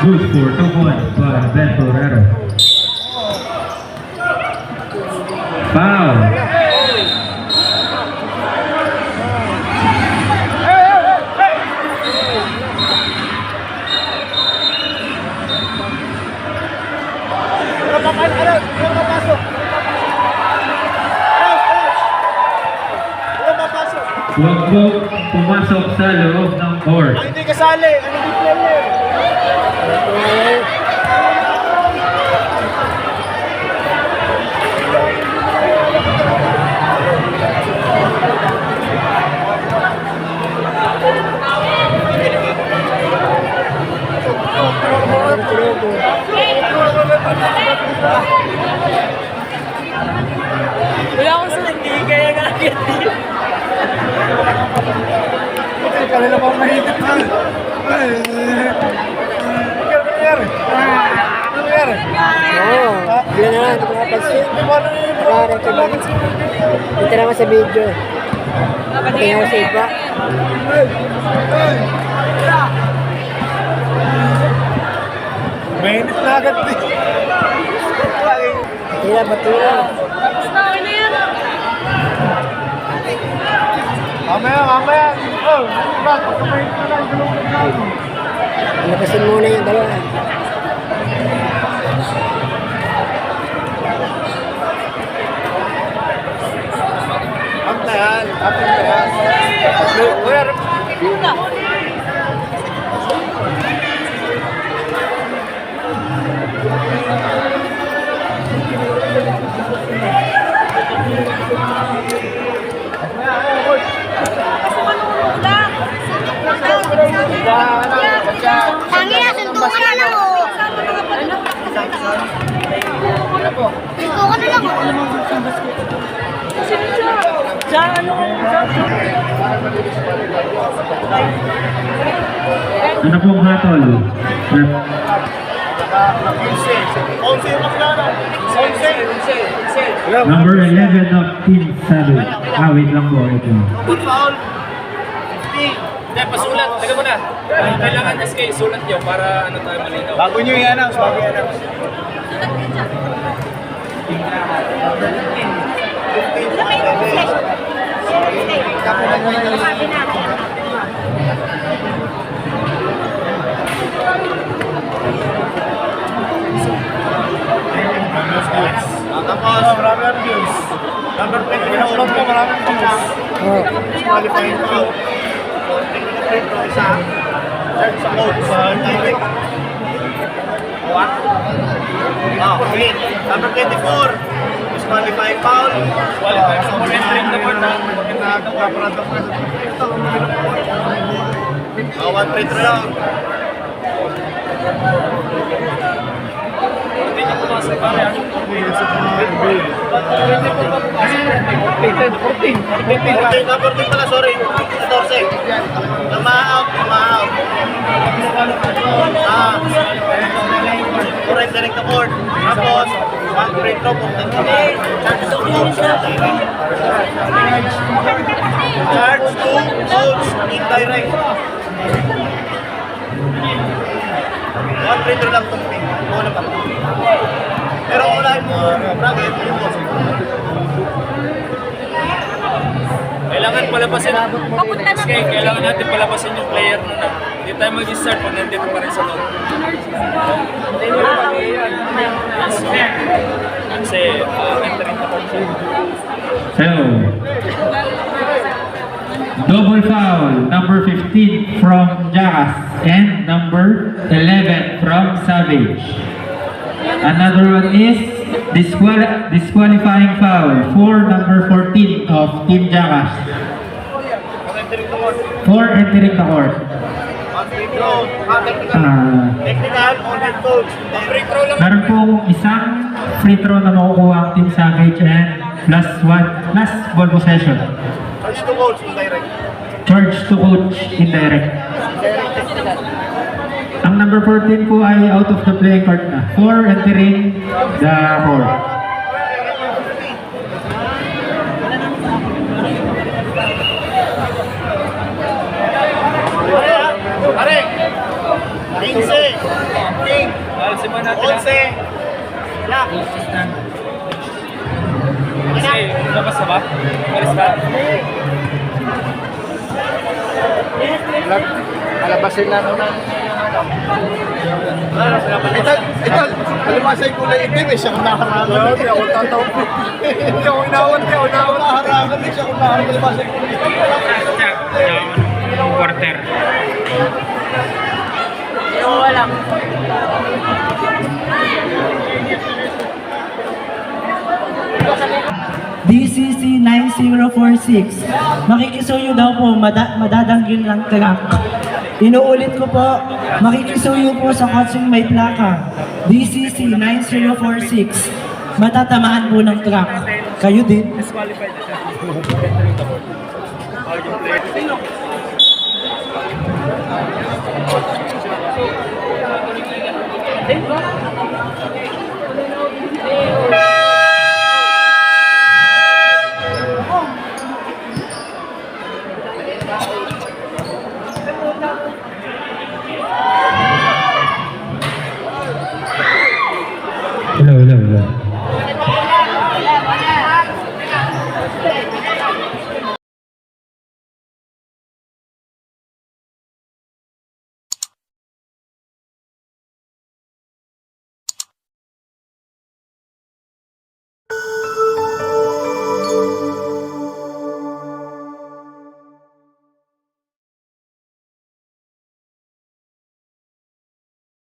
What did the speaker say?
Good for 2 points by Ben Torero. Foul. Huwag po pumasok sa loob ng court. Hindi kasali, ano di player? Wala akong salindi, kaya nga-agad din. Kanila pa mahigit na. Ay, ano nangyari? Ano nangyari? Oo, yun na lang, ito mga pansin. Dito naman sa video. Tingnan ko sa iba. Mainit na agad din. Tira, batula. Mamaya. Oh, bakit kumain na lang dalawang kano? Lapasin muna yung dalawa. Up na yan. Where? Tangin na, suntukan na lang oh. Suntukan na lang oh. Ano pong hatol? Number 11 of Team Savage. Wait lang po. Ito. Foul. 50. Hindi, pasulat. Taga mo na. Kailangan SK, sulat nyo para ano tayo malinaw. Bago nyo i-announce, Tapos, marami ang views. Number 20, pinaulog mo, marami ang views. Qualifying ko. Isa. Sa code, sa direct. What? Okay. Number 24. Disqualifying foul. Qualifying foul. Entering the court na. One free throw lang. Hindi nyo pumasok pare. 14 pala, sorry. 14. Nama-out. Correct, direct to court. Tapos, one free throw, punting ka ba? Charge to coach. Charge to coach, indirect. One free throw lang tumping. Muna pa. Pero unahin mo, bracket, yung boss. Kailangan palabasin. SK, kailangan natin palabasin yung player na na. Hindi tayo mag-start pag nandito pa rin sa loob. Kasi, entering the court. So, double foul. Number 15 from Jackas and number 11 from Savage. Another one is disqualifying foul for number 14 of Team Jackas. For entering the court. One free throw. Technical, on head coach. Free throw lang. Meron pong isang free throw na makukuha ang Team Savage and last ball possession. Charge to coach, indirect. Charge to coach indirect. Ang number 14 po ay out of the play court na for entering the court. Pare! 15! Alisin mo natin lang. 11. Lock. Kasi, labas na ba? Alis na. Alabasin na muna. Ito, alimasay ko lang itim eh, siya kung nakarangan. Hindi ako tatawag. Hindi ako inawan niya, ako nakarangan eh, siya kung nakarangan. Alimasay ko lang itim. Quarter. DCC 9046. Makikisuyo daw po, madadanggin ng truck. Inuulit ko po, makikisuyo po sa kotseng may plaka. DCC 9046. Matatamaan po ng truck. Kayo din. Disqualified na siya.